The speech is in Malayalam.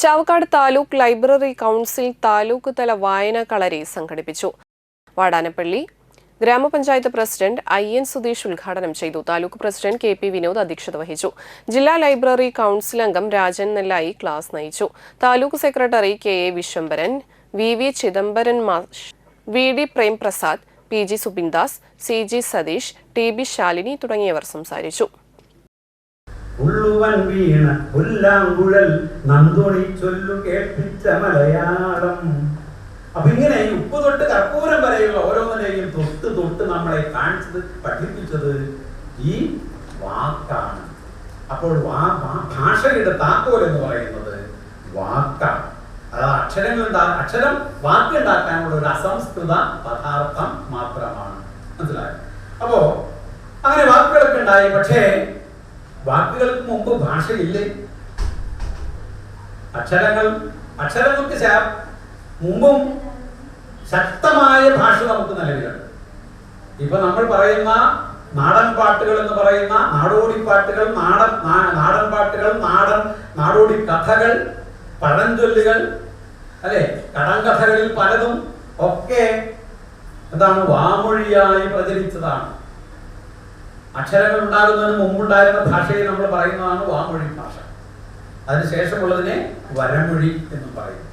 ചാവക്കാട് താലൂക്ക് ലൈബ്രറി കൗൺസിൽ താലൂക്ക് തല വായനാ കളരി സംഘടിപ്പിച്ചു. വാടാനപ്പള്ളി ഗ്രാമപഞ്ചായത്ത് പ്രസിഡന്റ് IN സുധീഷ് ഉദ്ഘാടനം ചെയ്തു. താലൂക്ക് പ്രസിഡന്റ് KP വിനോദ് അധ്യക്ഷത വഹിച്ചു. ജില്ലാ ലൈബ്രറി കൗൺസിൽ അംഗം രാജൻ നെല്ലായി ക്ലാസ് നയിച്ചു. Taluk secretary KA Vishwambharan, VV Chidambaran മാഷ്, VD Prem Prasad, PG സുബിൻദാസ്, CG Satheesh, TB Shalini തുടങ്ങിയവർ സംസാരിച്ചു. ഉള്ളുവൻ വീണ പുല്ലാങ്കുഴൽ നന്ദുണി ചൊല്ലു കേൾപ്പിച്ച മലയാളം. അപ്പൊ ഇങ്ങനെ ഉപ്പ് തൊട്ട് കർപ്പൂരം വരെയുള്ള ഓരോന്നിനെയും തൊട്ട് തൊട്ട് നമ്മളെ കാണിച്ചത് പഠിപ്പിച്ചത് ഈ വാക്കാണ്. അപ്പോൾ ഭാഷയുടെ താക്കോൽ എന്ന് പറയുന്നത് വാക്കാണ്. അതായത് അക്ഷരം വാക്കുണ്ടാക്കാനുള്ള ഒരു അസംസ്കൃത പദാർത്ഥം മാത്രമാണ്. മനസ്സിലായോ? അപ്പോ അങ്ങനെ വാക്കുകളൊക്കെ ഉണ്ടായി. പക്ഷേ വാക്കുകൾക്ക് മുമ്പ് ഭാഷയില്ലേ? അക്ഷരങ്ങൾക്ക് മുമ്പും ശക്തമായ ഭാഷ നമുക്ക് നിലവിലുണ്ട്. ഇപ്പൊ നമ്മൾ പറയുന്ന നാടൻ പാട്ടുകൾ എന്ന് പറയുന്ന നാടോടി പാട്ടുകൾ, നാടൻ പാട്ടുകൾ, നാടോടി കഥകൾ, പഴഞ്ചൊല്ലുകൾ, അല്ലെ, കടങ്കഥകളിൽ പലതും ഒക്കെ എന്താണ് വാമൊഴിയായി പ്രചരിച്ചതാണ്. അക്ഷരങ്ങൾ ഉണ്ടാകുന്നതിന് മുമ്പുണ്ടായിരുന്ന ഭാഷയെ നമ്മൾ പറയുന്നതാണ് വാമൊഴി ഭാഷ. അതിനുശേഷമുള്ളതിനെ വരമൊഴി എന്ന് പറയും.